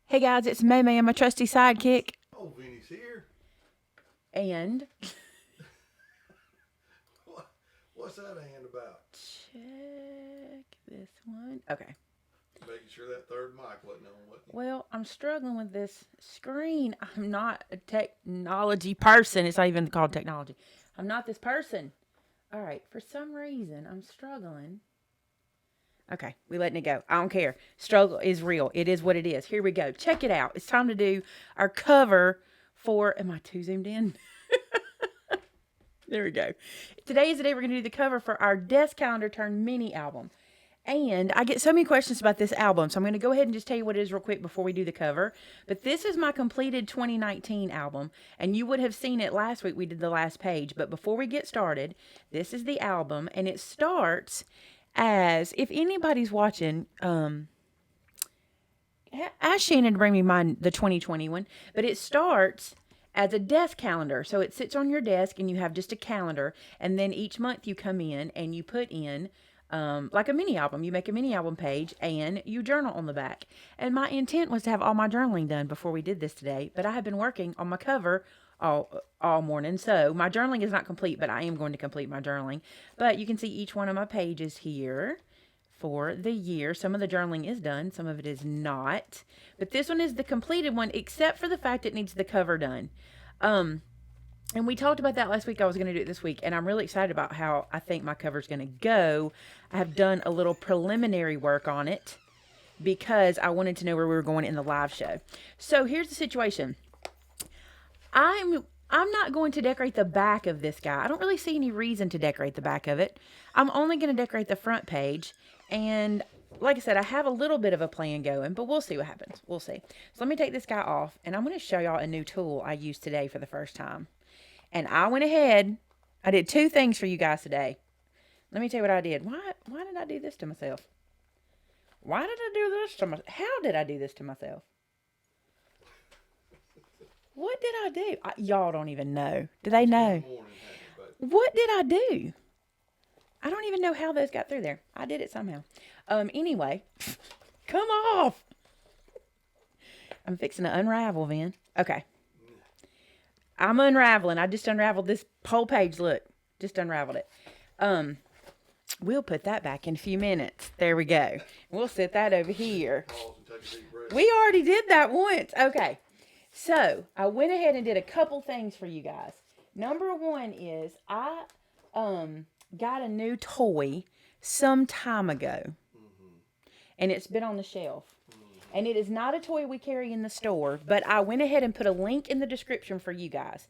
Hey guys, it's Maymay and my trusty sidekick. Oh, Vinny's here. And What? What's that hand about? check this one. Okay. Making sure that third mic wasn't on, wasn't Well, I'm struggling with this screen. I'm not a technology person. It's not even called technology. I'm not this person. All right. For some reason, I'm struggling. Okay, we letting it go. I don't care. Struggle is real. It is what it is. Here we go. Check it out. It's time to do our cover for. Am I too zoomed in? There we go. Today is the day we're going to do the cover for our desk calendar turn mini album. And I get so many questions about this album, so I'm going to go ahead and just tell you what it is real quick before we do the cover. But this is my completed 2019 album, and you would have seen it last week. We did the last page. But before we get started, this is the album, and it starts as, if anybody's watching, ask Shannon to bring me the 2020 one, but it starts as a desk calendar. So it sits on your desk and you have just a calendar. And then each month you come in and you put in like a mini album. You make a mini album page and you journal on the back. And my intent was to have all my journaling done before we did this today. But I have been working on my cover all morning. So my journaling is not complete, but I am going to complete my journaling. But you can see each one of my pages here for the year. Some of the journaling is done, some of it is not. But this one is the completed one, except for the fact it needs the cover done. And we talked about that last week. I was going to do it this week, and I'm really excited about how I think my cover is going to go. I have done a little preliminary work on it because I wanted to know where we were going in the live show. So here's the situation. I'm not going to decorate the back of this guy. I don't really see any reason to decorate the back of it. I'm only going to decorate the front page. And like I said, I have a little bit of a plan going, but we'll see what happens. We'll see. So let me take this guy off, and I'm going to show y'all a new tool I used today for the first time. And I went ahead. I did two things for you guys today. Let me tell you what I did. Why did I do this to myself? Why did I do this to myself? How did I do this to myself? What did I do? Y'all don't even know. Do they know? What did I do? I don't even know how those got through there. I did it somehow. Anyway, come off. I'm fixing to unravel, Vin. Okay. I'm unraveling. I just unraveled this whole page. Look, just unraveled it. We'll put that back in a few minutes. There we go. We'll set that over here. We already did that once. Okay. So I went ahead and did a couple things for you guys. Number one is I got a new toy some time ago. And it's been on the shelf. And it is not a toy we carry in the store, but I went ahead and put a link in the description for you guys.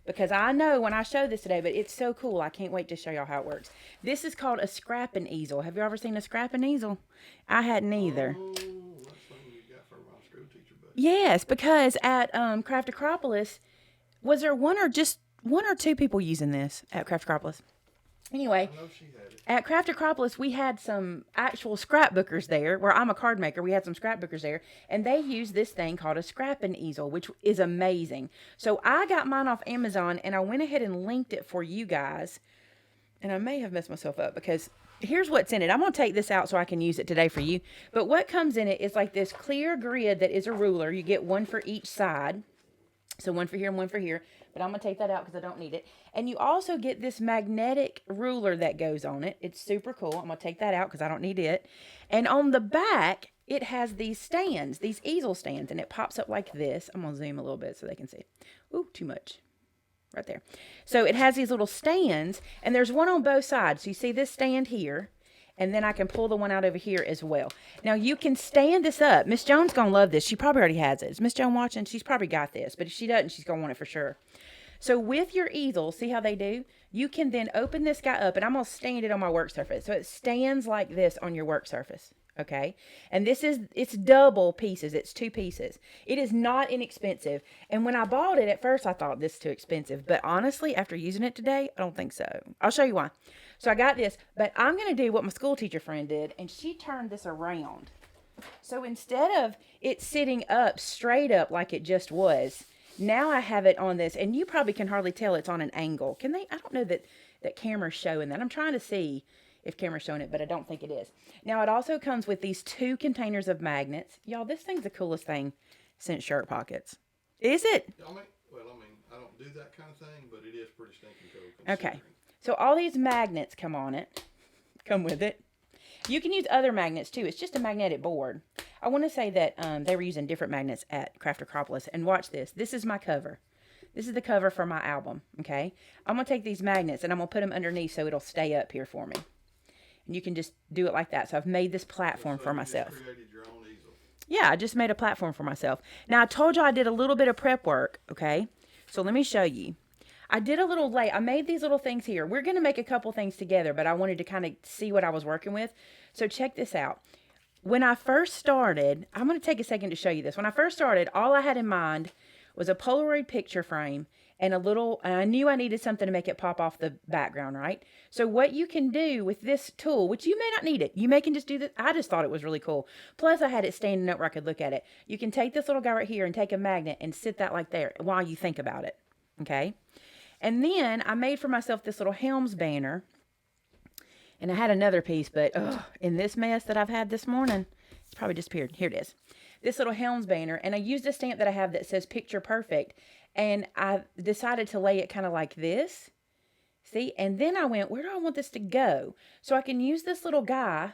Because I know when I show this today, but it's so cool. I can't wait to show y'all how it works. This is called a Scrappin Easel. Have you ever seen a Scrappin Easel? I hadn't either. Oh, that's something you got from my school teacher, buddy. Yes, because at Craft Acropolis, was there one or two people using this at Craft Acropolis? Anyway, I know she had it. at Craft Acropolis, we had some actual scrapbookers there, where I'm a card maker. We had some scrapbookers there, and they use this thing called a Scrappin Easel, which is amazing. So I got mine off Amazon, and I went ahead and linked it for you guys. And I may have messed myself up because here's what's in it. I'm going to take this out so I can use it today for you. But what comes in it is like this clear grid that is a ruler. You get one for each side. So one for here and one for here. But I'm going to take that out because I don't need it. And you also get this magnetic ruler that goes on it. It's super cool. I'm going to take that out because I don't need it. And on the back, it has these stands, these easel stands. And it pops up like this. I'm going to zoom a little bit so they can see. Ooh, too much. Right there. So it has these little stands. And there's one on both sides. So you see this stand here. And then I can pull the one out over here as well. Now, you can stand this up. Miss Jones going to love this. She probably already has it. Is Miss Jones watching? She's probably got this. But if she doesn't, she's going to want it for sure. So with your easel, see how they do? You can then open this guy up. And I'm going to stand it on my work surface. So it stands like this on your work surface. Okay? And it's double pieces. It's two pieces. It is not inexpensive. And when I bought it, at first I thought this is too expensive. But honestly, after using it today, I don't think so. I'll show you why. So I got this, but I'm going to do what my school teacher friend did, and she turned this around. So instead of it sitting up straight up like it just was, now I have it on this, and you probably can hardly tell it's on an angle. Can they? I don't know that camera's showing that. I'm trying to see if camera's showing it, but I don't think it is. Now, it also comes with these 2 containers of magnets. Y'all, this thing's the coolest thing since shirt pockets. Is it? I don't do that kind of thing, but it is pretty stinking cool. Okay. So all these magnets come with it. You can use other magnets too. It's just a magnetic board. I want to say that they were using different magnets at Craft Acropolis. And watch this. This is my cover. This is the cover for my album, okay? I'm going to take these magnets and I'm going to put them underneath so it'll stay up here for me. And you can just do it like that. So I've made this platform for myself. You created your own easel. Yeah, I just made a platform for myself. Now, I told you I did a little bit of prep work, okay? So let me show you. I did a little I made these little things here. We're going to make a couple things together, but I wanted to kind of see what I was working with. So check this out. When I first started, I'm going to take a second to show you this. When I first started, all I had in mind was a Polaroid picture frame and and I knew I needed something to make it pop off the background, right? So what you can do with this tool, which you may not need it, you may can just do this. I just thought it was really cool. Plus I had it standing up where I could look at it. You can take this little guy right here and take a magnet and sit that like there while you think about it, okay? And then I made for myself this little Helms banner. And I had another piece, but in this mess that I've had this morning, it's probably disappeared. Here it is. This little Helms banner. And I used a stamp that I have that says Picture Perfect. And I decided to lay it kind of like this. See? And then I went, where do I want this to go? So I can use this little guy.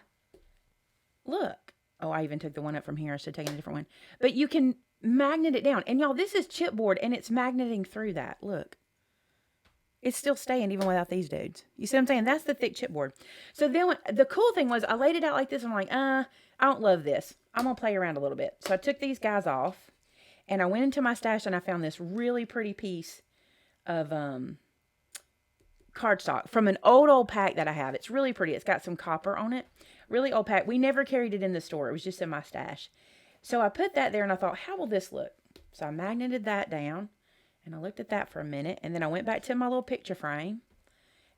Look. Oh, I even took the one up from here. I should have taken a different one. But you can magnet it down. And y'all, this is chipboard and it's magneting through that. Look. It's still staying even without these dudes. You see what I'm saying? That's the thick chipboard. So then the cool thing was I laid it out like this. And I'm like, I don't love this. I'm going to play around a little bit. So I took these guys off and I went into my stash and I found this really pretty piece of cardstock from an old pack that I have. It's really pretty. It's got some copper on it. Really old pack. We never carried it in the store. It was just in my stash. So I put that there and I thought, how will this look? So I magneted that down. And I looked at that for a minute. And then I went back to my little picture frame.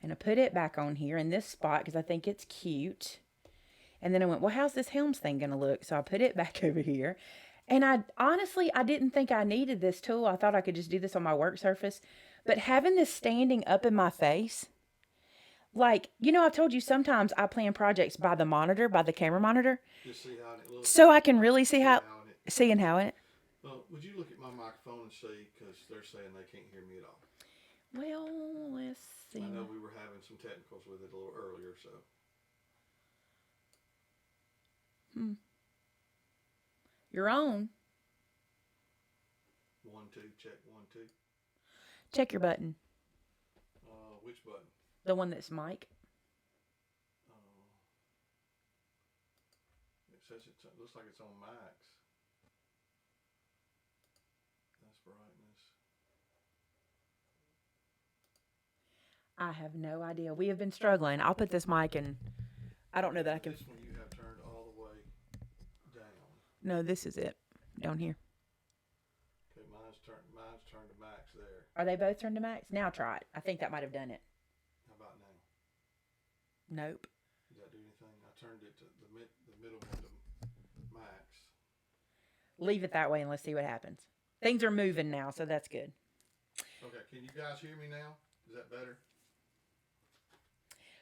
And I put it back on here in this spot because I think it's cute. And then I went, well, how's this Helms thing going to look? So I put it back over here. And I didn't think I needed this tool. I thought I could just do this on my work surface. But having this standing up in my face, like, I've told you sometimes I plan projects by the monitor, by the camera monitor. Just see how it looks. So I can really see how it. Well, would you look at my microphone and see, because they're saying they can't hear me at all. Well, let's see. I know we were having some technicals with it a little earlier, so. You're on. 1, 2, check 1, 2. Check your button. Which button? The one that's mic. It says it looks like it's on max. That's brightness. I have no idea. We have been struggling. I'll put this mic in. I don't know that I can. This one you have turned all the way down. No, this is it. Down here. Okay, mine's turned to max there. Are they both turned to max? Now try it. I think that might have done it. How about now? Nope. Does that do anything? I turned it to the middle one to max. Leave it that way and let's see what happens. Things are moving now, so that's good. Okay, can you guys hear me now? Is that better?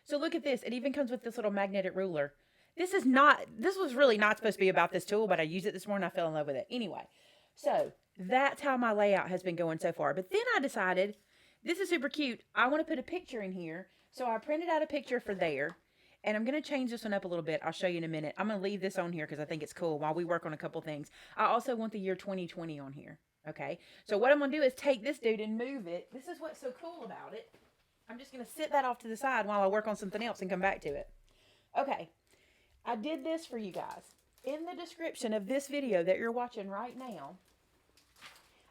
So look at this. It even comes with this little magnetic ruler. This was really not supposed to be about this tool, but I used it this morning. I fell in love with it. Anyway, so that's how my layout has been going so far. But then I decided, this is super cute. I want to put a picture in here. So I printed out a picture for there. And I'm going to change this one up a little bit. I'll show you in a minute. I'm going to leave this on here because I think it's cool while we work on a couple things. I also want the year 2020 on here. Okay. So what I'm going to do is take this dude and move it. This is what's so cool about it. I'm just going to sit that off to the side while I work on something else and come back to it. Okay. I did this for you guys. In the description of this video that you're watching right now,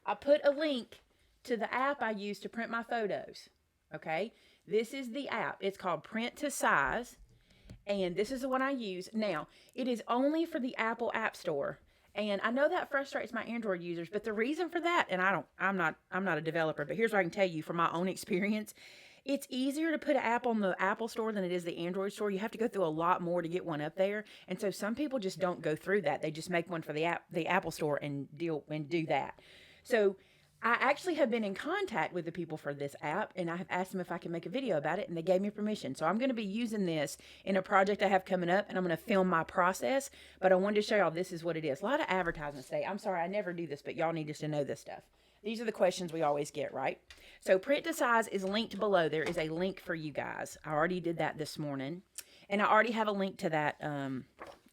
I put a link to the app I use to print my photos. Okay. This is the app. It's called Print to Size. And this is the one I use. Now, it is only for the Apple App Store. And I know that frustrates my Android users, but the reason for that, and I'm not a developer, but here's what I can tell you from my own experience. It's easier to put an app on the Apple Store than it is the Android Store. You have to go through a lot more to get one up there. And so some people just don't go through that. They just make one for the Apple Store and do that. So I actually have been in contact with the people for this app, and I have asked them if I can make a video about it, and they gave me permission. So I'm going to be using this in a project I have coming up, and I'm going to film my process. But I wanted to show y'all this is what it is. A lot of advertisements today. I'm sorry, I never do this, but y'all need just to know this stuff. These are the questions we always get, right? So print to size is linked below. There is a link for you guys. I already did that this morning, and I already have a link to that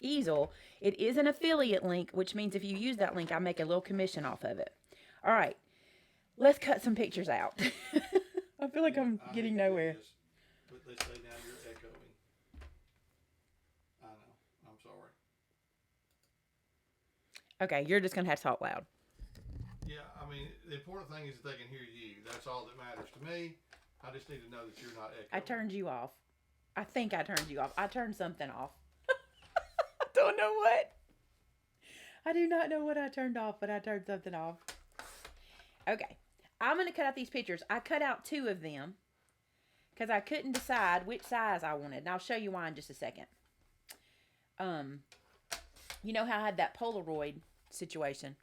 easel. It is an affiliate link, which means if you use that link, I make a little commission off of it. All right. Let's cut some pictures out. I feel like I'm getting nowhere. But they say now you're echoing. I know. I'm sorry. Okay, you're just going to have to talk loud. Yeah, I mean, the important thing is that they can hear you. That's all that matters to me. I just need to know that you're not echoing. I turned you off. I think I turned you off. I turned something off. I don't know what. I do not know what I turned off, but I turned something off. Okay. I'm going to cut out these pictures. I cut out 2 of them because I couldn't decide which size I wanted. And I'll show you why in just a second. You know how I had that Polaroid situation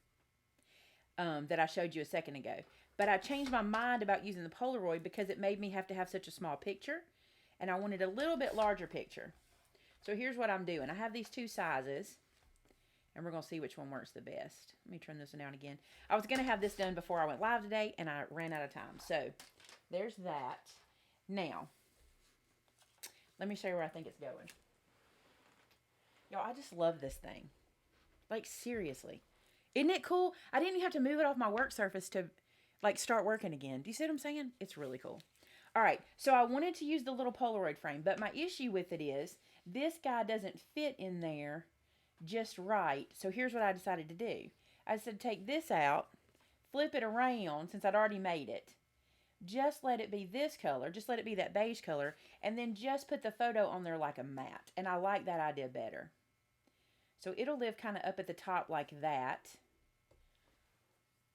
that I showed you a second ago. But I changed my mind about using the Polaroid because it made me have to have such a small picture. And I wanted a little bit larger picture. So here's what I'm doing. I have these 2 sizes. And we're going to see which one works the best. Let me turn this one down again. I was going to have this done before I went live today, and I ran out of time. So, there's that. Now, let me show you where I think it's going. Y'all, I just love this thing. Like, seriously. Isn't it cool? I didn't even have to move it off my work surface to, like, start working again. Do you see what I'm saying? It's really cool. All right, so I wanted to use the little Polaroid frame, but my issue with it is this guy doesn't fit in there just right. So here's what I decided to do. I said take this out, flip it around since I'd already made it. Just let it be this color, just let it be that beige color, and then just put the photo on there like a matte. And I like that idea better. So it'll live kind of up at the top like that.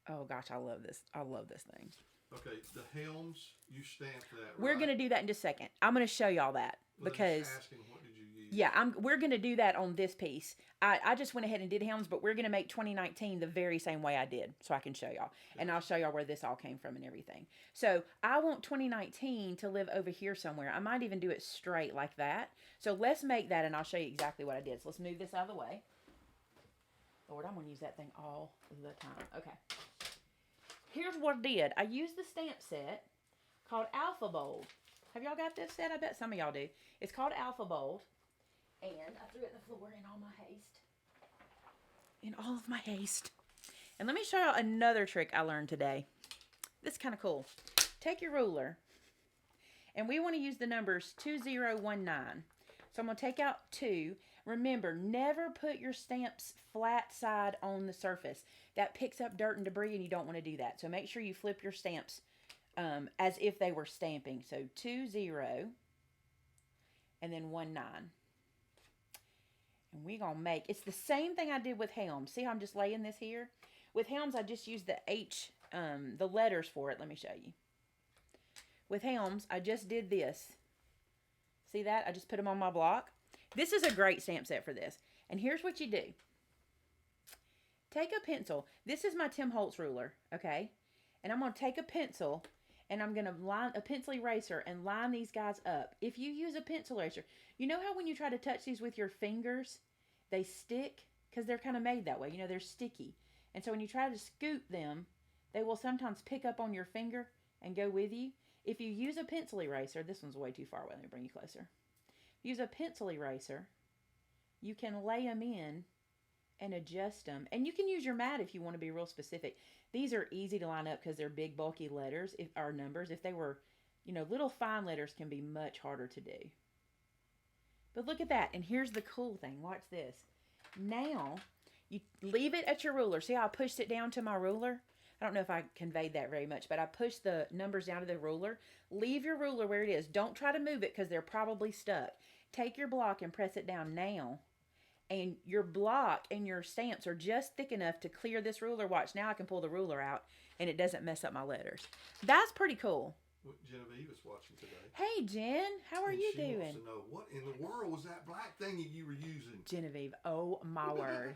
Oh gosh, I love this. I love this thing. Okay, the helms, you stamped that, We're right? going to do that in just a second. I'm going to show y'all that because... Just asking, what did you use? Yeah, we're going to do that on this piece. I just went ahead and did helms, but we're going to make 2019 the very same way I did so I can show y'all. And I'll show y'all where this all came from and everything. So I want 2019 to live over here somewhere. I might even do it straight like that. So let's make that and I'll show you exactly what I did. So let's move this out of the way. Lord, I'm going to use that thing all the time. Okay. Here's what I did. I used the stamp set called Alpha Bold. Have y'all got this set? I bet some of y'all do. It's called Alpha Bold. And I threw it on the floor in all my haste. In all of my haste. And let me show y'all another trick I learned today. This is kind of cool. Take your ruler. And we want to use the numbers 2019. So I'm going to take out 2. Remember, never put your stamps flat side on the surface. That picks up dirt and debris and you don't want to do that. So make sure you flip your stamps as if they were stamping. So 20 and then 19. And we're going to make, it's the same thing I did with helms. See how I'm just laying this here? With helms, I just used the H, the letters for it. Let me show you. With helms, I just did this. See that? I just put them on my block. This is a great stamp set for this. And here's what you do. Take a pencil. This is my Tim Holtz ruler, okay? And I'm going to take a pencil and I'm going to line a pencil eraser and line these guys up. If you use a pencil eraser, you know how when you try to touch these with your fingers, they stick? Because they're kind of made that way. You know, they're sticky. And so when you try to scoop them, they will sometimes pick up on your finger and go with you. If you use a pencil eraser, this one's way too far away. Let me bring you closer. Use a pencil eraser. You can lay them in and adjust them. And you can use your mat if you want to be real specific. These are easy to line up because they're big, bulky letters, or numbers. If they were, you know, little fine letters can be much harder to do. But look at that. And here's the cool thing. Watch this. Now, you leave it at your ruler. See how I pushed it down to my ruler? I don't know if I conveyed that very much, but I pushed the numbers down to the ruler. Leave your ruler where it is. Don't try to move it because they're probably stuck. Take your block and press it down now. And your block and your stamps are just thick enough to clear this ruler. Watch, now I can pull the ruler out and it doesn't mess up my letters. That's pretty cool. Genevieve is watching today. Hey, Jen, how are you doing? She wants to know, what in the world was that black thing you were using? Genevieve, oh my word.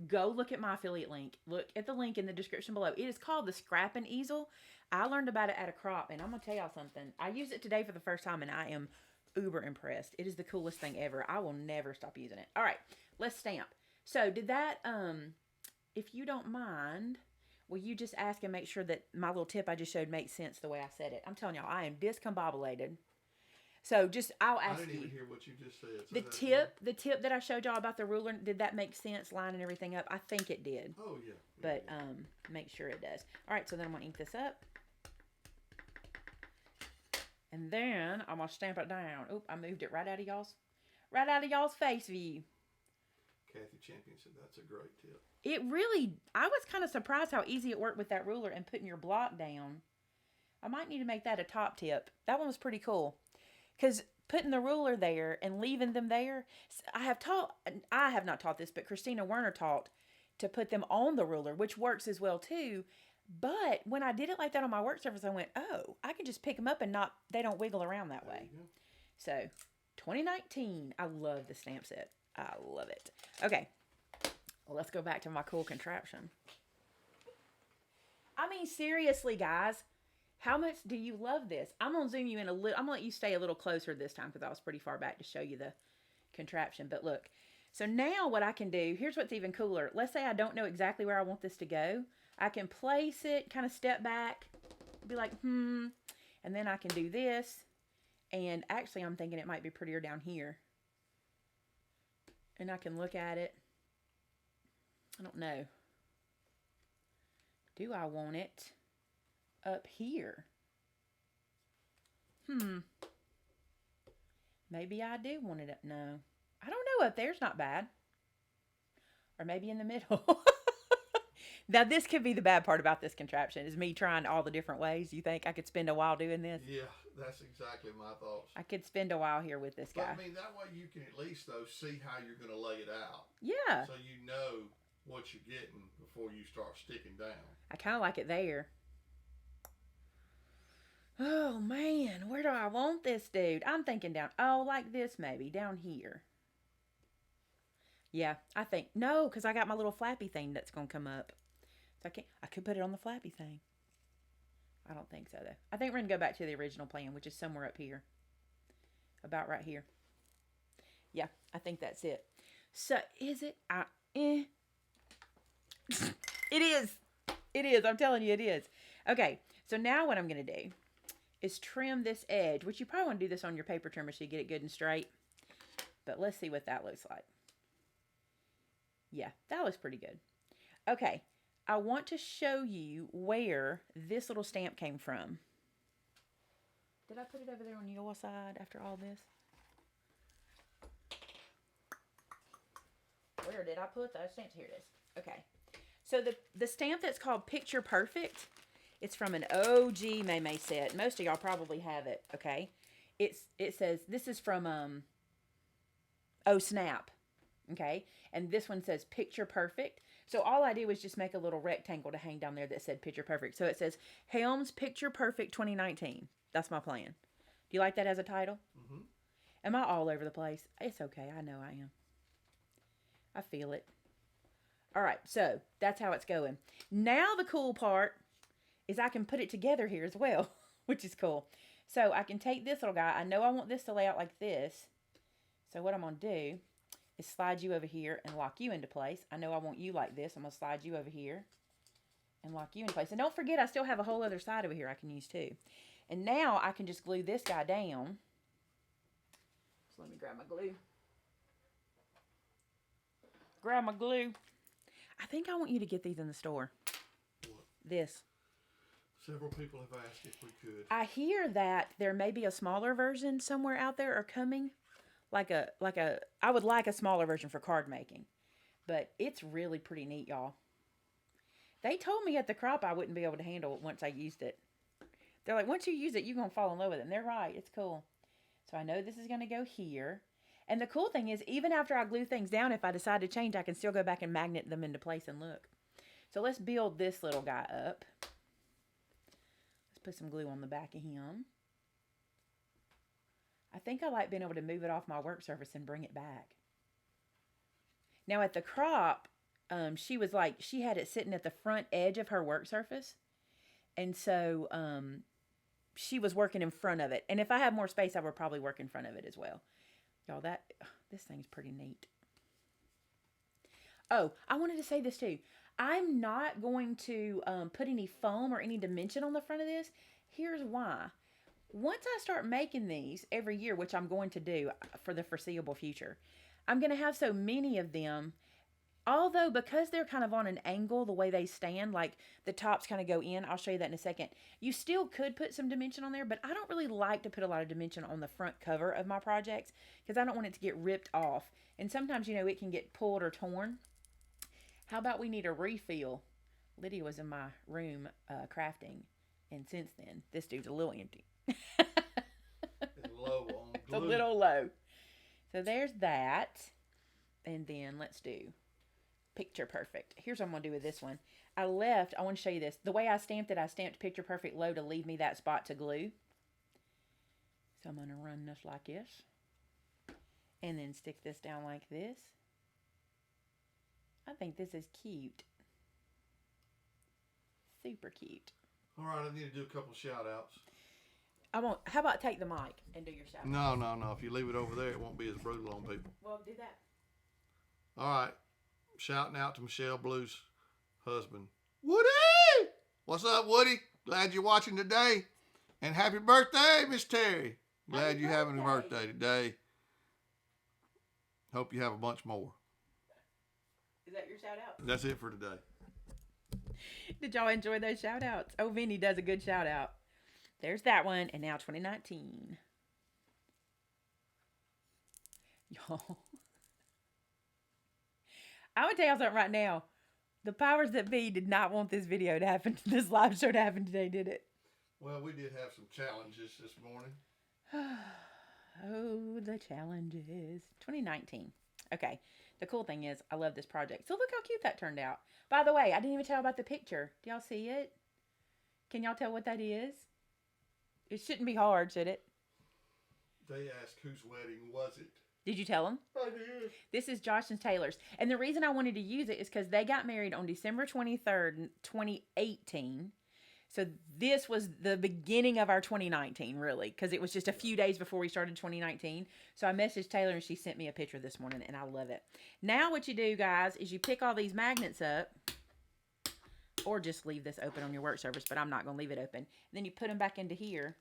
go look at my affiliate link. Look at the link in the description below. It is called the Scrappin Easel. I learned about it at a crop, and I'm going to tell y'all something. I used it today for the first time, and I am uber impressed. It is the coolest thing ever. I will never stop using it. All right, let's stamp. So did that, if you don't mind, will you just ask and make sure that my little tip I just showed makes sense the way I said it? I'm telling y'all, I am discombobulated. So just, I'll ask you. I didn't even hear what you just said. The tip that I showed y'all about the ruler, did that make sense, lining everything up? I think it did. Oh, yeah. But make sure it does. All right, so then I'm going to ink this up. And then I'm going to stamp it down. Oop, I moved it right out of y'all's face view. Kathy Champion said that's a great tip. It really, I was kind of surprised how easy it worked with that ruler and putting your block down. I might need to make that a top tip. That one was pretty cool. Because putting the ruler there and leaving them there, I have not taught this, but Christina Werner taught to put them on the ruler, which works as well too. But when I did it like that on my work surface, I went, oh, I can just pick them up and they don't wiggle around that way. So 2019, I love the stamp set. I love it. Okay, well, let's go back to my cool contraption. I mean, seriously, guys, how much do you love this? I'm going to zoom you in a little. I'm going to let you stay a little closer this time because I was pretty far back to show you the contraption. But look, so now what I can do, here's what's even cooler. Let's say I don't know exactly where I want this to go. I can place it, kind of step back, be like, and then I can do this. And actually, I'm thinking it might be prettier down here. And I can look at it. I don't know. Do I want it up here? Maybe I do want it up. No. I don't know. Up there's not bad. Or maybe in the middle. Now, this could be the bad part about this contraption, is me trying all the different ways. You think I could spend a while doing this? Yeah, that's exactly my thoughts. I could spend a while here with this guy. But, I mean, that way you can at least, though, see how you're going to lay it out. Yeah. So you know what you're getting before you start sticking down. I kind of like it there. Oh, man. Where do I want this, dude? I'm thinking down. Oh, like this maybe. Down here. Yeah, I think. No, because I got my little flappy thing that's going to come up. So I could put it on the flappy thing. I don't think so, though. I think we're going to go back to the original plan, which is somewhere up here. About right here. Yeah, I think that's it. So, is it? It is. It is. I'm telling you, it is. Okay, so now what I'm going to do is trim this edge, which you probably want to do this on your paper trimmer so you get it good and straight. But let's see what that looks like. Yeah, that looks pretty good. Okay, I want to show you where this little stamp came from. Did I put it over there on your side after all this? Where did I put those stamps? Here it is. Okay. So the stamp that's called Picture Perfect, it's from an OG Maymay set. Most of y'all probably have it, okay? It says, this is from, Oh Snap, okay? And this one says Picture Perfect. So all I did was just make a little rectangle to hang down there that said Picture Perfect. So it says Helms Picture Perfect 2019. That's my plan. Do you like that as a title? Mm-hmm. Am I all over the place? It's okay. I know I am. I feel it. All right. So that's how it's going. Now the cool part is I can put it together here as well, which is cool. So I can take this little guy. I know I want this to lay out like this. So what I'm going to do is slide you over here and lock you into place. I know I want you like this. I'm going to slide you over here and lock you in place. And don't forget, I still have a whole other side over here I can use too. And now I can just glue this guy down. So let me grab my glue. Grab my glue. I think I want you to get these in the store. What? This. Several people have asked if we could. I hear that there may be a smaller version somewhere out there or coming. I would like a smaller version for card making. But it's really pretty neat, y'all. They told me at the crop I wouldn't be able to handle it once I used it. They're like, once you use it, you're going to fall in love with it. And they're right. It's cool. So I know this is going to go here. And the cool thing is, even after I glue things down, if I decide to change, I can still go back and magnet them into place and look. So let's build this little guy up. Let's put some glue on the back of him. I think I like being able to move it off my work surface and bring it back. Now at the crop, she was like, she had it sitting at the front edge of her work surface. And so she was working in front of it. And if I have more space, I would probably work in front of it as well. Y'all, this thing's pretty neat. Oh, I wanted to say this too. I'm not going to put any foam or any dimension on the front of this. Here's why. Once I start making these every year, which I'm going to do for the foreseeable future, I'm going to have so many of them. Although, because they're kind of on an angle, the way they stand, like the tops kind of go in, I'll show you that in a second. You still could put some dimension on there, but I don't really like to put a lot of dimension on the front cover of my projects because I don't want it to get ripped off. And sometimes, it can get pulled or torn. How about we need a refill? Lydia was in my room crafting, and since then, this dude's a little empty. It's low on glue. It's a little low. So there's that. And then let's do Picture Perfect. Here's what I'm going to do with this one. I want to show you this. The way I stamped it, I stamped Picture Perfect low to leave me that spot to glue. So I'm going to run this like this. And then stick this down like this. I think this is cute. Super cute. All right, I need to do a couple shout outs. How about take the mic and do your shout out? No. If you leave it over there, it won't be as brutal on people. Well, do that. All right. Shouting out to Michelle Blue's husband, Woody. What's up, Woody? Glad you're watching today. And happy birthday, Miss Terry. Glad you're having a birthday today. Hope you have a bunch more. Is that your shout out? That's it for today. Did y'all enjoy those shout outs? Oh, Vinny does a good shout out. There's that one. And now 2019. Y'all. I'm going to tell y'all something right now. The powers that be did not want this video to happen, this live show to happen today, did it? Well, we did have some challenges this morning. Oh, the challenges. 2019. Okay. The cool thing is, I love this project. So look how cute that turned out. By the way, I didn't even tell about the picture. Do y'all see it? Can y'all tell what that is? It shouldn't be hard, should it? They asked whose wedding was it. Did you tell them? I did. This is Josh and Taylor's. And the reason I wanted to use it is because they got married on December 23rd, 2018. So this was the beginning of our 2019, really, because it was just a few days before we started 2019. So I messaged Taylor and she sent me a picture this morning, and I love it. Now what you do, guys, is you pick all these magnets up, or just leave this open on your work surface, but I'm not going to leave it open. And then you put them back into here,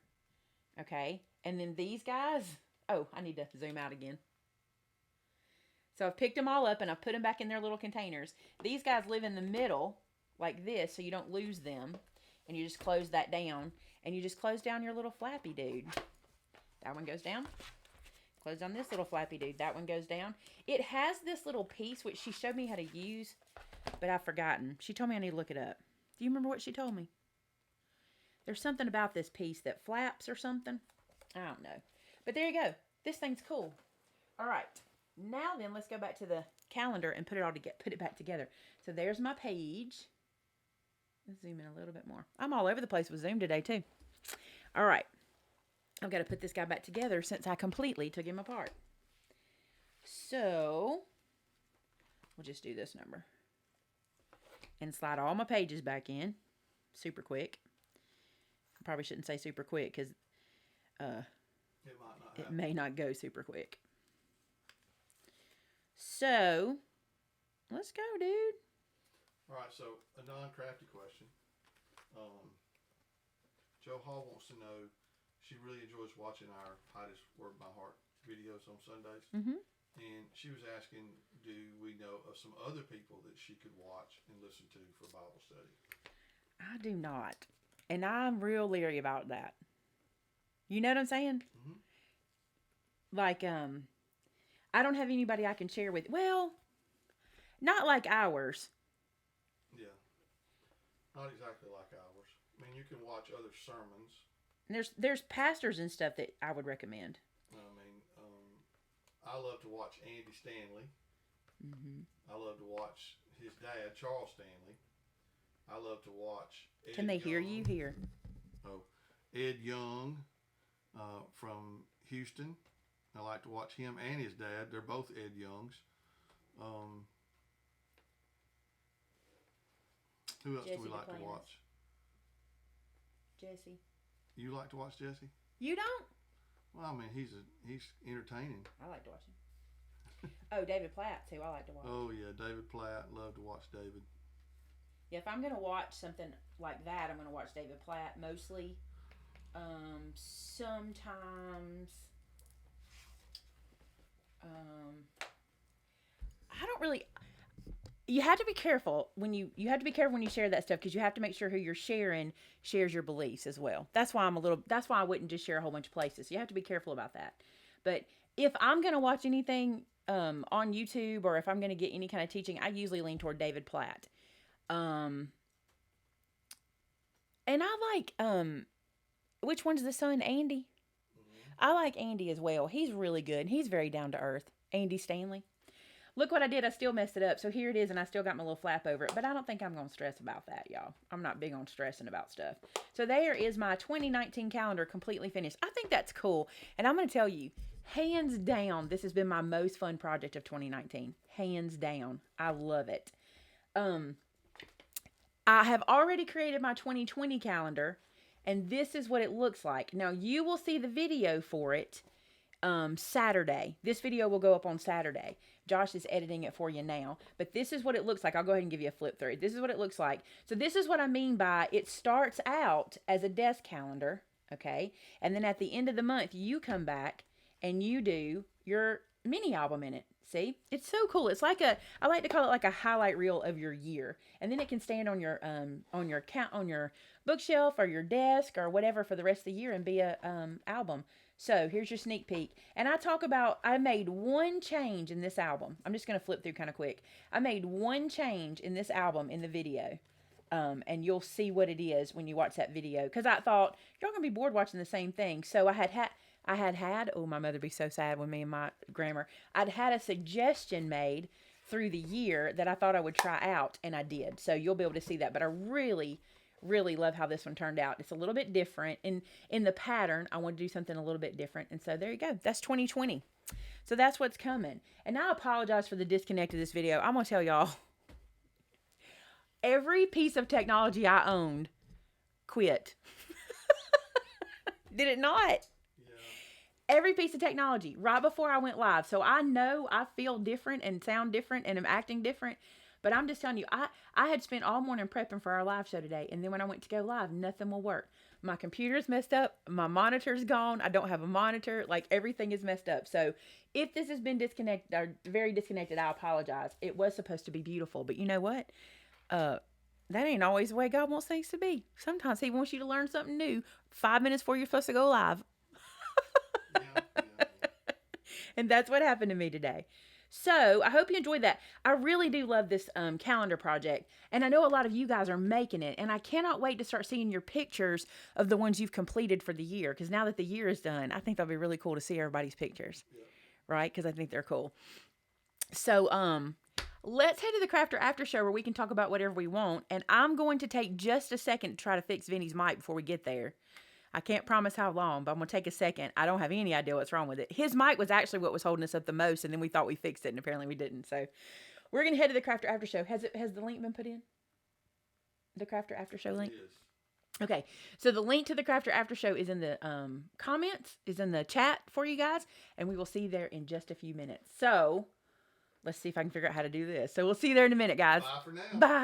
okay? And then these guys, oh, I need to zoom out again. So I've picked them all up and I've put them back in their little containers. These guys live in the middle like this, so you don't lose them. And you just close that down. And you just close down your little flappy dude. That one goes down. Close down this little flappy dude. That one goes down. It has this little piece, which she showed me how to use, but I've forgotten. She told me I need to look it up. Do you remember what she told me? There's something about this piece that flaps or something. I don't know. But there you go. This thing's cool. All right. Now then, let's go back to the calendar and put it back together. So there's my page. Let's zoom in a little bit more. I'm all over the place with Zoom today, too. All right. I've got to put this guy back together since I completely took him apart. So, we'll just do this number. And slide all my pages back in. Super quick. I probably shouldn't say super quick because it may not go super quick. So, let's go, dude. All right, so a non-crafty question. Joe Hall wants to know, she really enjoys watching our Hottest Word by Heart videos on Sundays. Mm-hmm. And she was asking, do we know of some other people that she could watch and listen to for Bible study? I do not. And I'm real leery about that. You know what I'm saying? Mm-hmm. Like, I don't have anybody I can share with. Well, not like ours. Yeah. Not exactly like ours. I mean, you can watch other sermons. There's pastors and stuff that I would recommend. I mean, I love to watch Andy Stanley. Mm-hmm. I love to watch his dad, Charles Stanley. I love to watch Ed Can they Young. hear you here? Oh, Ed Young from Houston. I like to watch him and his dad. They're both Ed Youngs. Who else Jesse do we like to DePlanis. watch? Jesse. You like to watch Jesse? You don't? Well, I mean, he's entertaining. I like to watch him. Oh, David Platt too. I like to watch. Oh yeah, David Platt. Love to watch David. Yeah, if I'm gonna watch something like that, I'm gonna watch David Platt mostly. Sometimes. I don't really. You have to be careful when you have to be careful when you share that stuff, because you have to make sure who you're sharing shares your beliefs as well. That's why that's why I wouldn't just share a whole bunch of places. You have to be careful about that. But if I'm gonna watch anything on YouTube, or if I'm gonna get any kind of teaching, I usually lean toward David Platt. And I like which one's the son, Andy? I like Andy as well. He's really good. He's very down to earth. Andy Stanley. Look what I did. I still messed it up. So here it is, and I still got my little flap over it. But I don't think I'm going to stress about that, y'all. I'm not big on stressing about stuff. So there is my 2019 calendar completely finished. I think that's cool. And I'm going to tell you, hands down, this has been my most fun project of 2019. Hands down. I love it. I have already created my 2020 calendar, and this is what it looks like. Now, you will see the video for it Saturday. This video will go up on Saturday. Josh is editing it for you now, but this is what it looks like. I'll go ahead and give you a flip through. This is what it looks like. So this is what I mean by it starts out as a desk calendar, okay? And then at the end of the month, you come back and you do your mini album in it. See? It's so cool. It's like I like to call it like a highlight reel of your year. And then it can stand on your bookshelf or your desk or whatever for the rest of the year and be a album. So here's your sneak peek. And I made one change in this album. I'm just going to flip through kind of quick. I made one change in this album in the video. And you'll see what it is when you watch that video. Because I thought, you're going to be bored watching the same thing. So I had, oh, my mother would be so sad with me and my grammar. I'd had a suggestion made through the year that I thought I would try out, and I did. So you'll be able to see that. But I really, really love how this one turned out. It's a little bit different. In the pattern, I want to do something a little bit different. And so there you go. That's 2020. So that's what's coming. And I apologize for the disconnect of this video. I'm going to tell y'all, every piece of technology I owned quit. Did it not? Every piece of technology right before I went live. So I know I feel different and sound different and am acting different. But I'm just telling you, I had spent all morning prepping for our live show today. And then when I went to go live, nothing will work. My computer's messed up. My monitor's gone. I don't have a monitor. Like, everything is messed up. So if this has been disconnected or very disconnected, I apologize. It was supposed to be beautiful. But you know what? That ain't always the way God wants things to be. Sometimes He wants you to learn something new 5 minutes before you're supposed to go live. And that's what happened to me today. So I hope you enjoyed that. I really do love this calendar project. And I know a lot of you guys are making it. And I cannot wait to start seeing your pictures of the ones you've completed for the year. Because now that the year is done, I think that'll be really cool to see everybody's pictures. Yeah. Right? Because I think they're cool. So let's head to the Crafter After Show where we can talk about whatever we want. And I'm going to take just a second to try to fix Vinny's mic before we get there. I can't promise how long, but I'm going to take a second. I don't have any idea what's wrong with it. His mic was actually what was holding us up the most, and then we thought we fixed it, and apparently we didn't. So we're going to head to the Crafter After Show. Has the link been put in? The Crafter After Show link? Yes. Okay. So the link to the Crafter After Show is in the comments, is in the chat for you guys, and we will see you there in just a few minutes. So let's see if I can figure out how to do this. So we'll see you there in a minute, guys. Bye for now. Bye.